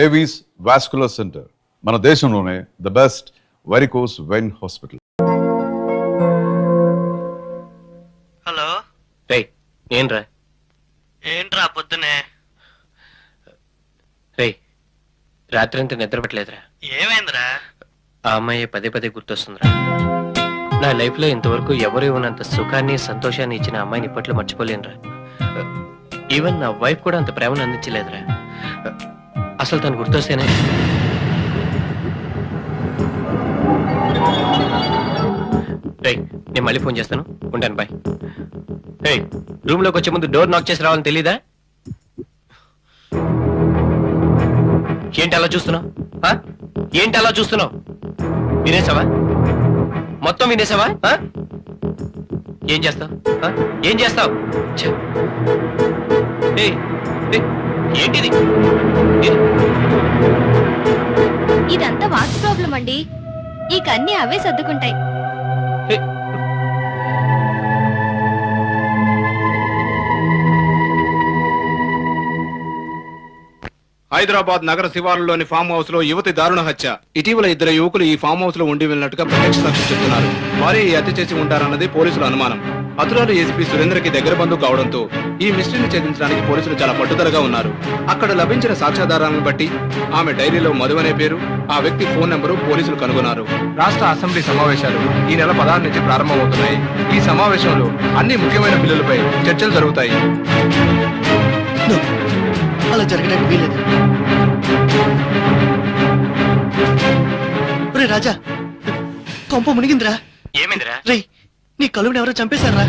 Avis vascular centre మన దేశంలోనే the best varicose vein hospital. Hello రే ఏంట్రా ఏంట్రా పొద్దునే? రే రాత్రి అంతా నిద్ర పట్టలేదురా. ఏమైందిరా? ఆ అమ్మాయి పదే పదే గుర్తొస్తుందిరా. నా లైఫ్ లో ఇంతవరకు ఎవరు ఇవ్వనంత సుఖాన్ని సంతోషాన్ని ఇచ్చిన అమ్మాయిని ఇప్పట్లో మర్చిపోలేనురా. ఈవెన్ నా వైఫ్ కూడా అంత ప్రేమను అందించలేదురా. అసలు తను గుర్తొస్తేనే రే నేను మళ్ళీ ఫోన్ చేస్తాను, ఉంటాను, బాయ్. రే రూమ్ లోకి వచ్చే ముందు డోర్ నాక్ చేసి రావాలని తెలీదా? ఏంటి అలా చూస్తున్నావు? ఏంటి అలా చూస్తున్నావు? వినేసావా? మొత్తం వినేసావా? ఏం చేస్తావు? ఏం చేస్తావు? ఏంటిది? ఇదంతా వాస్తు ప్రాబ్లం అండి. ఈ కన్నీ అవే సర్దుకుంటాయి. హైదరాబాద్ నగర శివారులోని ఫామ్ హౌస్ లో యువతి దారుణ హత్య. ఇటీవల ఇద్దరు యువకులు ఈ ఫామ్ హౌస్ లో ఉండి వెళ్ళినట్టుగా ప్రత్యక్ష సాక్షులు చెప్తున్నారు. వారే ఈ హత్య చేసి ఉంటారన్నది పోలీసుల అనుమానం. హతురాలు ఎస్పీ సురేంద్రకి దగ్గర బంధువు కావడంతో ఈ మిస్టరీని ఛేదించడానికి పోలీసులు చాలా పట్టుదలగా ఉన్నారు. అక్కడ లభించిన సాక్ష్యాధారాలను బట్టి ఆమె డైరీలో మధు అనే పేరు, ఆ వ్యక్తి ఫోన్ నెంబరు పోలీసులు కనుగొన్నారు. రాష్ట్ర అసెంబ్లీ సమావేశాలు ఈ నెల 16 నుంచి ప్రారంభమవుతున్నాయి. ఈ సమావేశంలో అన్ని ముఖ్యమైన బిల్లులపై చర్చలు జరుగుతాయి. అలా జరగడానికి వీలేదు. రే రాజా, కొంప మునిగిందిరా. ఏమైందిరా? రే నీ కలువుని ఎవరో చంపేశారా?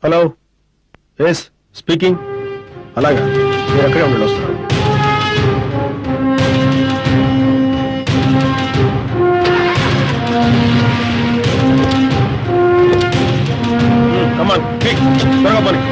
Hello, yes speaking. అలాగా, మీరు ఎక్కడే ఉండండి, వస్తున్నారు. కమాన్, క్విక్, త్వరగా పని.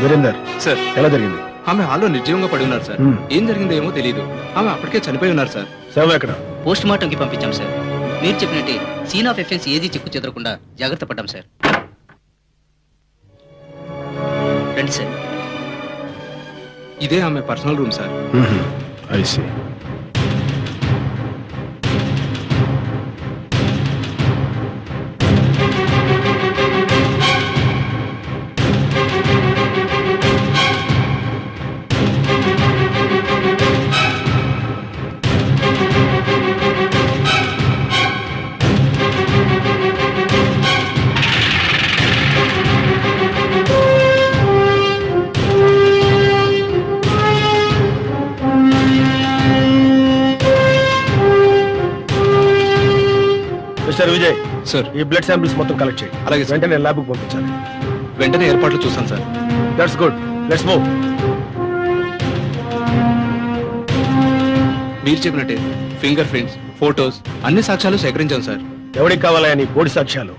వీరేందర్ సార్, ఎలా జరిగింది? ఆమె హాల్లో నిర్జీవంగా పడి ఉన్నారు సార్. ఏం జరిగిందో ఏమో తెలియదు. ఆమె అప్పటికే చనిపోయి ఉన్నారు సార్. శవం ఎక్కడ? పోస్ట్ మార్టం కి పంపించాం సార్. మీరు చెప్పినట్టే సీన్ ఆఫ్ ఎఫెన్స్ ఏది చెక్కు చెదరకుండా జాగ్రత్త పడ్డాం సార్. రండి సార్. ఇదే ఆమె personal room sir. I see. Mister Vijay sir, ఈ బ్లడ్ శాంపిల్స్ మొత్తం కలెక్ట్ చేయి. అలాగే సార్. వెంటనే ల్యాబ్కి పంపించాలి. వెంటనే ఏర్పాట్లు చూసాం sir. That's good, let's move. మీరు చెప్పినట్టే ఫింగర్ ప్రింట్స్, ఫోటోస్ అన్ని సాక్ష్యాలు సేకరించాం సార్. ఎవరికి కావాలా నీ బోడి సాక్ష్యాలు?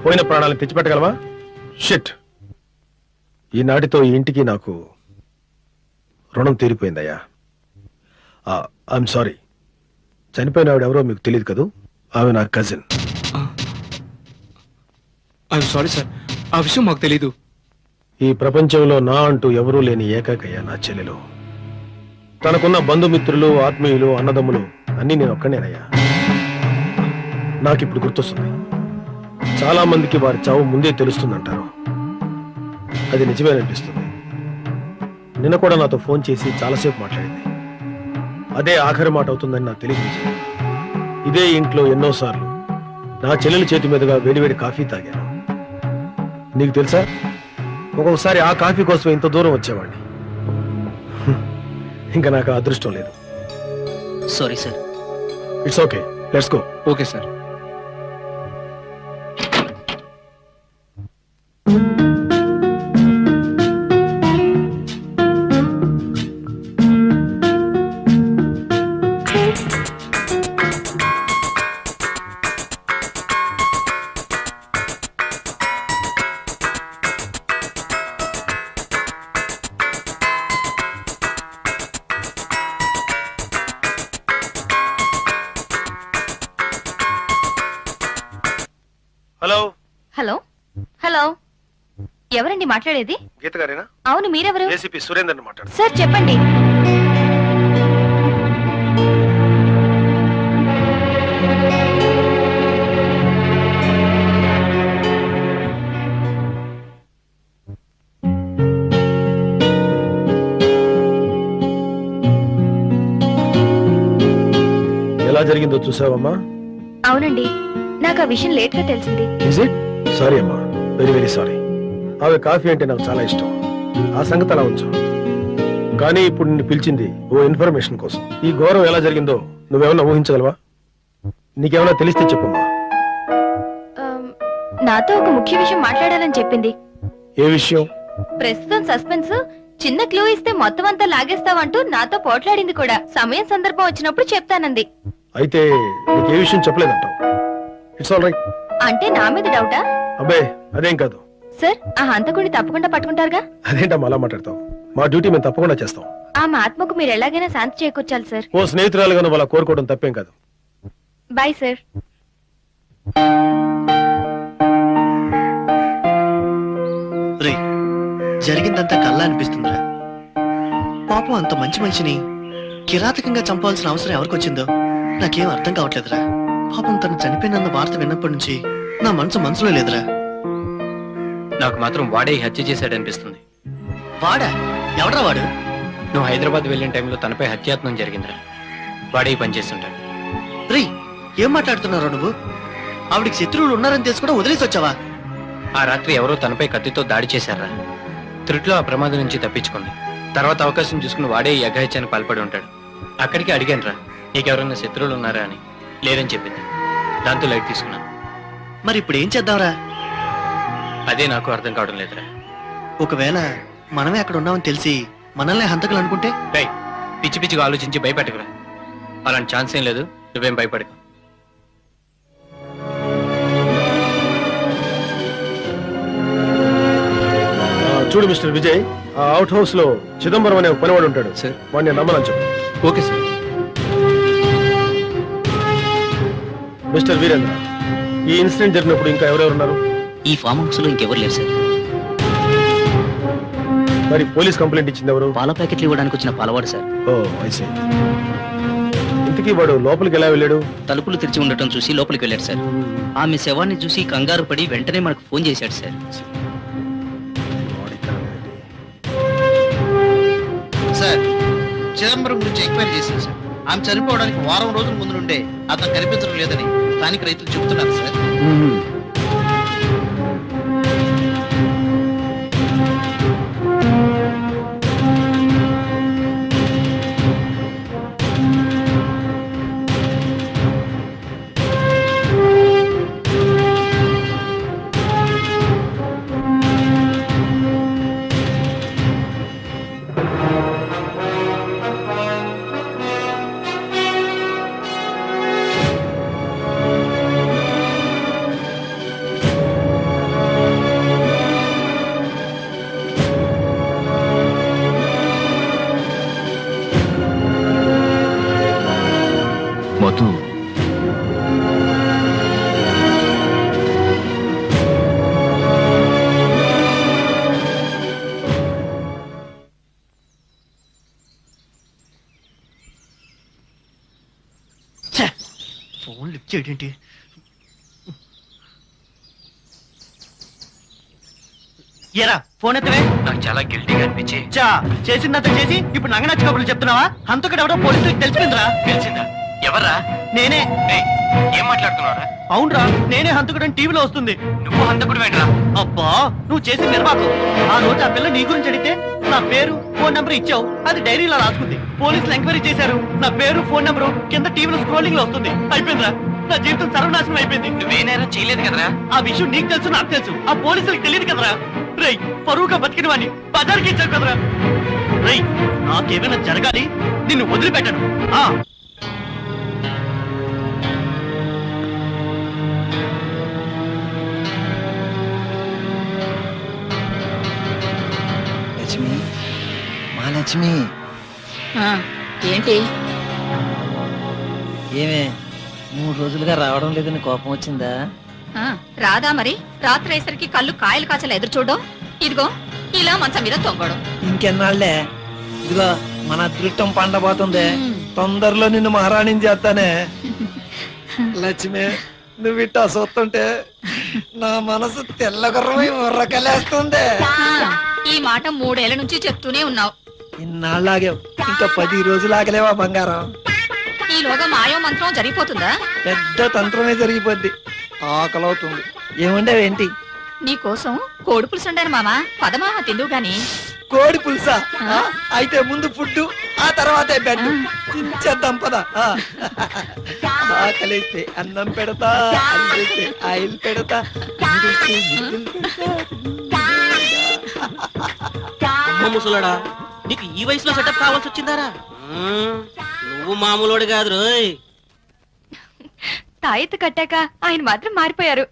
పోయిన ప్రాణాలను తెచ్చిపెట్టగలవా? షిట్. ఈనాటితో ఈ ఇంటికి నాకు రుణం తీరిపోయిందయ్యా. ఐఎమ్ సారీ, చనిపోయిన ఆవిడ ఎవరో మీకు తెలియదు కదూ, ఆమె నా కజిన్. ఐఎమ్ సారీ సార్, ఆ విషయం మాకు తెలీదు. ఈ ప్రపంచంలో నా అంటూ ఎవరూ లేని ఏకైకయ్యా నా చెల్లెలు. తనకున్న బంధుమిత్రులు, ఆత్మీయులు, అన్నదమ్ములు అన్నీ నేను ఒక్కనేనయ్యా. నాకిప్పుడు గుర్తొస్తుంది, చాలా మందికి వారి చావు ముందే తెలుస్తుందంటారు. అది నిజమేననిపిస్తుంది. నిన్న కూడా నాతో ఫోన్ చేసి చాలాసేపు మాట్లాడింది. అదే ఆఖరి మాట అవుతుందని నాకు తెలియదు విజయ్. ఇదే ఇంట్లో ఎన్నోసార్లు నా చెల్లెల చేతి మీదుగా వేడివేడి కాఫీ తాగాను. నీకు తెలుసా, ఒక్కొక్కసారి ఆ కాఫీ కోసం ఇంత దూరం వచ్చేవాడిని. ఇంకా నాకు ఆ అదృష్టం లేదు. Sorry sir. It's okay, let's go. Okay sir. Hello, hello hello, ఎవరండి మాట్లాడేది? గీత గారేనా? అవును, మీరెవరు? ఏసీపీ సురేందర్ని మాట్లాడు. సార్ చెప్పండి. ఎలా జరిగిందో చూసావమ్మా? అవునండి, నాకు ఆ విషయం లేట్ గా తెలిసింది. Is it? సారీ అమ్మా, వెరీ వెరీ సారీ. ఆమె కాఫీ అంటే నాకు చాలా ఇష్టం. ఆ సంగతి అలా ఉంచు. కానీ ఇప్పుడు నిన్ను పిలిచింది ఓ ఇన్ఫర్మేషన్ కోసం. ఈ ఘోరం ఎలా జరిగిందో నువ్వేమన్నా ఊహించగలవా? నీకేమన్నా తెలిస్తే చెప్పమ్మా. నాతో ఒక ముఖ్య విషయం మాట్లాడాలని చెప్పింది. ఏ విషయం? ప్రస్తుతం సస్పెన్స్, చిన్న క్లూ ఇస్తే మొత్తం అంతా లాగేస్తావంటూ నాతో పోట్లాడింది కూడా. సమయం సందర్భం వచ్చినప్పుడు చెప్తానంది. అయితే నీకు ఏ విషయం చెప్పలేదంటావు? It's all right. అంటే నా మీద డౌటా? అబ్బే అదేం కాదు. సార్, ఆ హంతకుడిని తప్పకుండా పట్టుకుంటారుగా? అదేంటమ్మా అలా మాట్లాడతావు? మా డ్యూటీ మేము తప్పకుండా చేస్తాం. ఆమె ఆత్మకు మీరు ఎలాగైనా శాంతి చేకూర్చాలి సార్. ఓ స్నేహితురాలుగా నువ్వు అలా కోరుకోవడం తప్పేం కాదు. Bye sir. రే, జరిగిందంతా కల్లా అనిపిస్తుందిరా. పాపం అంత మంచి మనిషిని కిరాతకంగా చంపాల్సిన అవసరం ఎవరికొచ్చిందో నాకేం అర్థం కావట్లేదురా. పాపం తను చనిపోయినన్న వార్త విన్నప్పటి నుంచి నా మనసులో లేదురా. నాకు మాత్రం వాడే ఈ హత్య చేశాడనిపిస్తుంది. వాడా? ఎవడ్రా వాడు? నువ్వు హైదరాబాద్ వెళ్ళిన టైంలో తనపై హత్యాయత్నం జరిగిందిరా. వాడే ఈ పని చేస్తుంటాడు. రే, ఏం మాట్లాడుతున్నారా నువ్వు? ఆవిడికి శత్రువులు ఉన్నారని తెలిసి కూడా వదిలేసి వచ్చావా? ఆ రాత్రి ఎవరో తనపై కత్తితో దాడి చేశారా. త్రుట్లో ఆ ప్రమాదం నుంచి తప్పించుకుంది. తర్వాత అవకాశం చూసుకుని వాడే ఈ అఘాయిత్యానికి పాల్పడి ఉంటాడు. అక్కడికి అడిగాను రా, నీకెవరన్నా శత్రువులు ఉన్నారా అని. లేదని చెప్పింది. దాంతో లైట్ తీసుకున్నాను. మరి ఇప్పుడు ఏం చేద్దాంరా? అదే నాకు అర్థం కావడం లేదురా. ఒకవేళ మనమే అక్కడ ఉన్నామని తెలిసి మనల్ని హంతకులు అనుకుంటే? రై, పిచ్చి పిచ్చిగా ఆలోచించి భయపెట్టకురా. అలాంటి ఛాన్స్ ఏం లేదు. నువ్వేం భయపడకు. చూడు మిస్టర్ విజయ్, ఆ అవుట్ హౌస్ లో చిదంబరం అనే ఒక పనివాడు ఉంటాడు. సార్. వాడిని నమ్మనని చెప్పు. Okay sir. మిస్టర్ వీరేంద్ర, ఈ ఇన్సిడెంట్ జరిగినప్పుడు ఇంకా ఎవరెవరు ఉన్నారు? ఈ ఫామ్ హౌస్ లో ఇంకెవరు లేరు సార్. మరి పోలీస్ కంప్లైంట్ ఇచ్చింది ఎవరు? పాల ప్యాకెట్లు ఇవ్వడానికి వచ్చిన పాలవాడు సార్. Oh I see. ఇంతకీ వాడు లోపలికి ఎలా వెళ్ళాడు? తలుపులు తెరిచి ఉండటం చూసి లోపలికి వెళ్ళాడు సార్. ఆమె శవాన్ని చూసి కంగారు పడి వెంటనే మనకు ఫోన్ చేశాడు సార్. సార్, చిదంబరం గురించి ఎంక్వైరీ చేశాను సార్. ఆమె చనిపోవడానికి వారం రోజుల ముందు నుండే అతను కనిపించడం లేదని స్థానిక రైతులు చెబుతున్నారు సార్. చెడేంటి? ఎరా ఫోన్ ఎత్తవే. నాకు చాలా గిల్టీగా అనిపించి చా చేసిందంతా చేసి ఇప్పుడు నంగ నచ్చి కబుర్లు చెప్తున్నావా? హంతకుడు ఎవడో పోలీసులకు తెలిసిపోయిందిరా. తెలిసిందా? ఎవర్రా? నేనే. ఏయ్, ఏం మాట్లాడుతున్నావురా? అవునరా, నేనే హంతకుడు అని టీవీలో వస్తుంది. నువ్వు హంతకుడు ఏంట్రా? అబ్బా, నువ్వు చేసిన నిర్వాహకం. ఆ రోజు ఆ పిల్ల నీ గురించి అడిగితే నా పేరు ఫోన్ నంబర్ ఇచ్చావు. అది డైరీలో రాసుకుంది. పోలీసులు ఎంక్వైరీ చేశారు. నా పేరు ఫోన్ నంబరు కింద టీవీలో స్క్రోలింగ్ లో వస్తుంది. అయిపోయిందిరా, నా జీవితం సర్వనాశనం అయిపోయింది. నువ్వే నేరం చేయలేదు కదరా? ఆ విషయం నీకు తెలుసు, నాకు తెలుసు. ఆ పోలీసులకు తెలియదు కదరా. రేయ్, పరువుగా బతికిన వాడిని బజార్కి ఇచ్చావు కదరా. రేయ్, నాకేమైనా జరగాలి, నిన్ను వదిలిపెట్టను. ఆ లక్ష్మి, మా లక్ష్మి, ఏంటి? ఏమే 3 రోజులుగా రావడం లేదని కోపం వచ్చిందా? రాదా మరి? రాత్రి అయ్యేసరికి కళ్ళు కాయలు కాచలు ఎదురు చూడడం, ఇదిగో ఇలా మంచం మీద తొంగడం. ఇంకెన్నాళ్లే? ఇదిగో మన అదృష్టం పండబోతుంది. తొందరలో నిన్ను మహారాణిని చేస్తానే. లక్ష్మి, నువ్వు ఇట్టా చూస్తుంటే నా మనసు తెల్లగొర్రమై ఉర్రకలేస్తుంది. ఈ మాట 3 ఏళ్ల నుంచి చెప్తూనే ఉన్నావు. ఇన్నాళ్ళాగే, ఇంకా 10 రోజులు ఆగలేవా బంగారం? ఈలోగా మాయో మంత్రం జరిగిపోతుందా? పెద్ద తంత్రమే జరిగిపోద్ది. ఆకలవుతుంది. ఏముండేవేంటి? నీకోసం కోడి పులుసు వండాను మామా, పదమామ తిందువు గాని. కోడి పులుసా? అయితే ముందు ఫుడ్, ఆ తర్వాతే బెడ్. చేద్దాం పద. ఆకలిస్తే అన్నం పెడతా, అల్లిస్తే ఆయిల్ పెడతా. ముసలాడా, నీకు ఈ వయసులో సెటప్ కావాల్సి వచ్చిందారా? నువ్వు మామూలోడు కాదు రోయ్. తాయెత్తు కట్టాక ఆయన మాత్రం మారిపోయారు.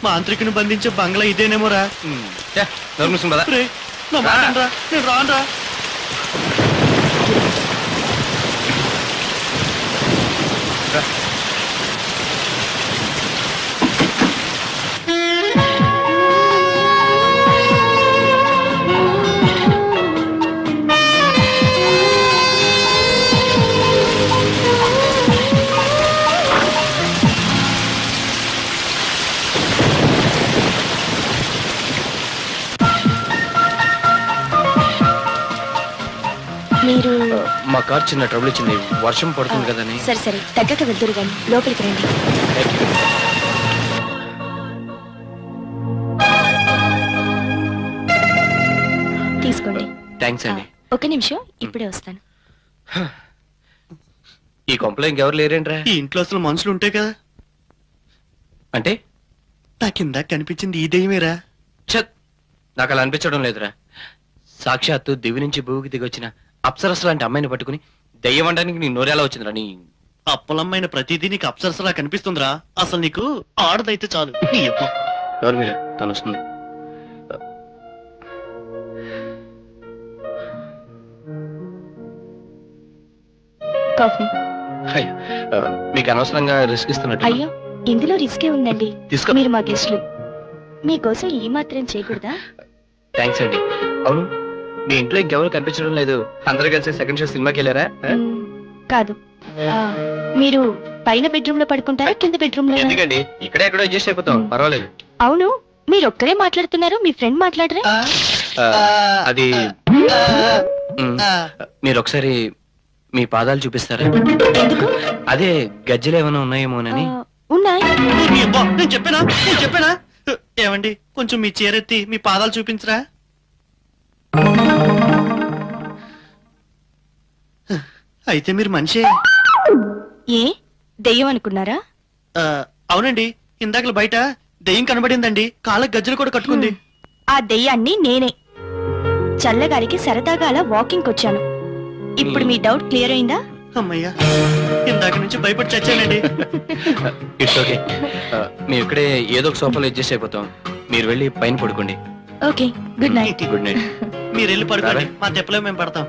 మాంత్రికుని బంధించే బంగ్లా ఇదేనేమోరా. రేయ్, నా మాట వినరా, నేను రానురా. మీరు మా కార్ చిన్న ట్రబుల్ ఇచ్చింది, వర్షం పడుతుంది కదని. సరే సరే, తగ్గక వెళ్తురు గాని లోపలికి రండి. తీసుకోండి. థ్యాంక్స్ అండి. ఒక నిమిషం, ఇప్పుడే వస్తాను. ఈ కొంపలో ఇంకెవరు లేరేంట్రా? ఈ ఇంట్లో అసలు మనుషులు ఉంటాయి కదా. అంటే నా కింద కనిపించింది ఈ దెయ్యమేరా. ఛత్, నాకు అలా అనిపించడం లేదురా. సాక్షాత్తు దివి నుంచి భూమికి దిగొచ్చిన అప్సరస్ లాంటి అమ్మాయిని పట్టుకుని దెయ్యం అనడానికి నీ నోరేలా వచ్చిందిరా? నీ అప్పలమ్మైన ప్రతిదీ నీకు అప్సరసలా కనిపిస్తుందిరా. అసలు నీకు ఆడదైతే చాలు. నీ యబ్బ. ఎవరు మీరు? తను వస్తుంది. కాఫీ. అయ్యో, మీకు అనవసరంగా రిస్క్ ఇస్తున్నట్టు. అయ్యో, ఇందులో రిస్కే ఉందండి. తీసుకో. మీరు మా గెస్ట్లు, మీకోసం ఈ మాత్రం చేయకూడదా? థ్యాంక్స్ అండి. అవును, మీ ఇంట్లో ఇంకెవరు కనిపించడం లేదు. అందరూ కలిసి సెకండ్ షో సినిమాకి వెళ్ళారా? కాదు, మీరు పైన బెడ్రూమ్ లో పడుకుంటారా, కింద బెడ్రూమ్ లో? ఎందుకండి, ఇక్కడే ఎక్కడో అడ్జస్ట్ అయిపోతాం, పర్వాలేదు. అవును, మీరు ఒక్కరే మాట్లాడుతున్నారు, మీ ఫ్రెండ్ మాట్లాడరే? అది మీరు ఒకసారి మీ పాదాలు చూపిస్తారా? ఎందుకు? అదే గజ్జలు ఏమైనా ఉన్నాయేమోనని. ఉన్నాయి. నీ యబ్బ, నేను చెప్పానా? ఏమండి, కొంచెం మీ చీరెత్తి మీ పాదాలు చూపించరా. అయితే మీరు మనిషే. ఏ దెయ్యం అనుకున్నారా? అవునండి, ఇందాకలు బయట దెయ్యం కనబడిందండి. కాళ్ళకి గజ్జలు కూడా కట్టుకుంది. ఆ దెయ్యాన్ని నేనే. చల్లగాలికి సరదాగా అలా వాకింగ్ వచ్చాను. ఇప్పుడు మీ డౌట్ క్లియర్ అయిందా? అమ్మయ్యా, ఇందాక నుంచి భయపడి చచ్చానండి. It's okay. మేము ఇక్కడే ఏదో ఒక సోఫాలో అడ్జస్ట్ అయిపోతాం. మీరు వెళ్ళి పైన పడుకోండి. Okay, good night. Good night. మీరు వెళ్ళి పడుకోండి, మా తెప్పలో మేము పడతాం.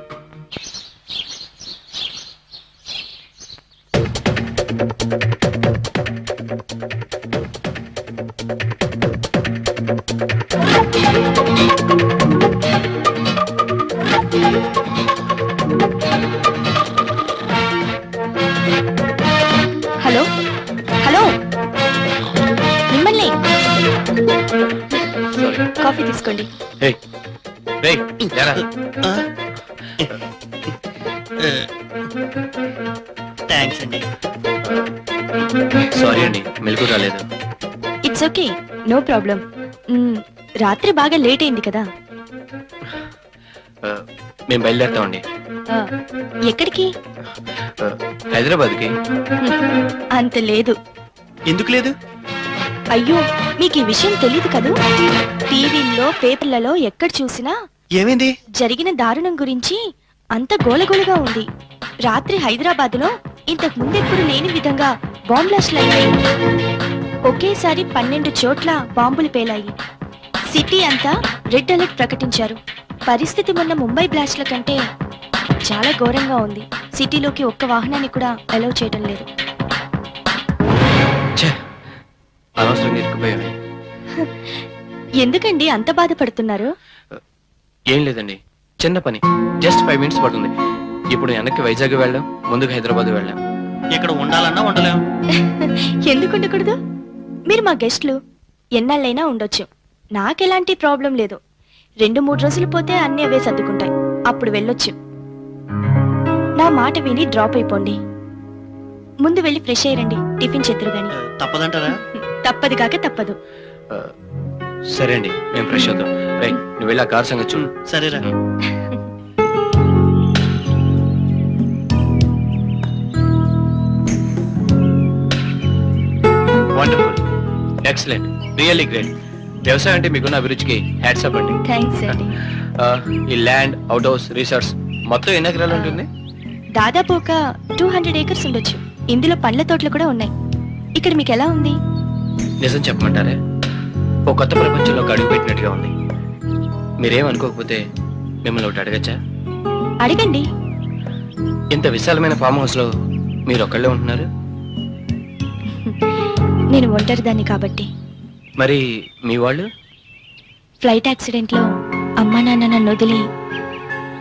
సారీ. కాఫీ తీసుకోండి. రేయ్, రేయ్, లేరా. థ్యాంక్స్ అండి. సారీ అండి, మెలకు రాలేదు. It's okay, no problem. రాత్రి బాగా లేట్ అయింది కదా. మేము బయలుదేరుతామండి. ఎక్కడికి? హైదరాబాద్కి. అంత లేదు. ఎందుకు లేదు? అయ్యో, మీకు ఈ విషయం తెలీదు కదూ. టీవీల్లో పేపర్లలో ఎక్కడ చూసినా ఏమైంది? జరిగిన దారుణం గురించి అంత గోలగోలగా ఉంది. రాత్రి హైదరాబాదులో ఇంతకు ముందెప్పుడు లేని విధంగా బాంబ్ బ్లాస్ట్లు అయ్యాయి. ఒకేసారి 12 చోట్ల బాంబులు పేలాయి. సిటీ అంతా రెడ్ అలర్ట్ ప్రకటించారు. పరిస్థితి మొన్న ముంబై బ్లాస్ట్ల కంటే చాలా ఘోరంగా ఉంది. సిటీలోకి ఒక్క వాహనాన్ని కూడా అలౌ చేయడం లేదు. ఛే, అనవసరంగా ఇరుక్కుపోయాను. ఎందుకండి అంత బాధపడుతున్నారు? ఏం లేదండి, చిన్న పని, జస్ట్ 5 మినిట్స్ పడుతుంది. ఇప్పుడు వెనక్కి వైజాగ్ వెళ్ళాం, ముందుకు హైదరాబాద్ వెళ్ళాం. ఇక్కడ ఉండాలన్నా ఉండలేం. ఎందుకు ఉండకూడదు? మీరు మా గెస్ట్లు, ఎన్నాళ్ళైనా ఉండొచ్చు. నాకెలాంటి ప్రాబ్లం లేదు. 2-3 రోజులు పోతే అన్నీ అవే సర్దుకుంటాయి. అప్పుడు వెళ్ళొచ్చు. నా మాట విని డ్రాప్ అయిపోండి. ముందు వెళ్ళి ఫ్రెష్ అయ్యండి, టిఫిన్ చేతురు గాని. తప్పదంటారా? తప్పదు కాక తప్పదు. సరే అండి, మేము ఫ్రెష్ అవుతాం. రైట్, నువ్వు వెళ్ళి ఆ కార్ సంగతి చూడు. సరేరా. Wonderful, excellent, really great. వ్యవసాయం అంటే మీకున్న అభిరుచికి హ్యాట్స్ అప్ అండి. థ్యాంక్స్ అండి. ఈ ల్యాండ్, అవుట్ హౌస్, రిసార్ట్స్ మొత్తం ఎన్ని ఎకరాలు ఉంటుంది? దాదాపు ఒక 200 ఏకర్స్ ఉండొచ్చు. ఇందులో పండ్ల తోటలు కూడా ఉన్నాయి. ఇక్కడ మీకు ఎలా ఉంది? నిజం చెప్పమంటారే, ఓ కొత్త ప్రపంచంలోకి అడుగు పెట్టినట్టుగా ఉంది. మీరేం అనుకోకపోతే మిమ్మల్ని ఒకటి అడగచ్చా? అడగండి. ఇంత విశాలమైన ఫామ్ హౌస్ లో మీరు ఒక్కళ్ళే ఉంటున్నారు? నేను ఒంటరిదాన్ని కాబట్టి. మరి మీ వాళ్ళు? ఫ్లైట్ యాక్సిడెంట్ లో అమ్మా నాన్న నన్ను వదిలి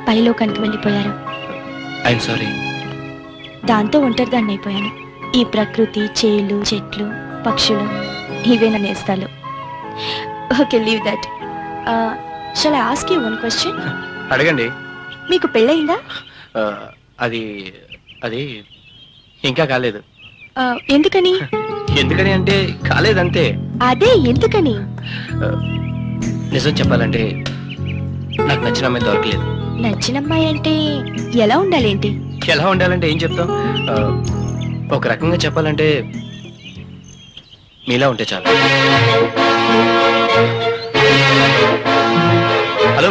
పైలోకానికి వెళ్ళిపోయారు. I'm sorry. దాంతో ఒంటరిదాన్ని అయిపోయాను. ఈ ప్రకృతి, చేలు, చెట్లు, పక్షులు ఇవే నా నేస్తాలు. Okay, leave that. Shall I ask you one question? అడగండి. మీకు పెళ్ళయిందా? అది అది ఇంకా కాలేదు. ఎందుకని? ఎందుకని అంటే కాలేదంతే. అదే ఎందుకని? నిజం చెప్పాలంటే నాకు నచ్చిన అమ్మాయి దొరకలేదు. నచ్చిన అమ్మాయి అంటే ఎలా ఉండాలేంటి? ఎలా ఉండాలంటే ఏం చెప్తాం? ఒక రకంగా చెప్పాలంటే మీలా ఉంటే చాలు. హలో,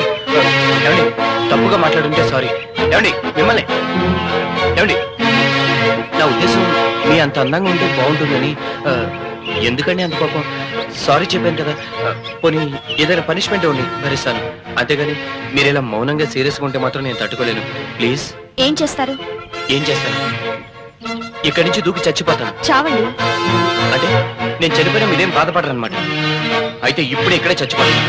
ఏమండి? తప్పుగా మాట్లాడుంటే సారీ. ఏమండి, మిమ్మల్ని ఏమండి? నా ఉద్దేశం మీ అంత అందంగా ఉంటే బాగుంటుందని. ఎందుకండి అంత కోపం? సారీ చెప్పాను కదా. పోనీ ఏదైనా పనిష్మెంట్ ఉండి భరిస్తాను, అంతేగాని మీరు ఇలా మౌనంగా సీరియస్గా ఉంటే మాత్రం నేను తట్టుకోలేను. ప్లీజ్. ఏం చేస్తారు? ఏం చేస్తాను? ఇక్కడి నుంచి దూకి చచ్చిపోతాను. చావండి. అంటే నేను చనిపోయినా మీరేం బాధపడరు అనమాట. అయితే ఇప్పుడే ఇక్కడే చచ్చిపోతాను.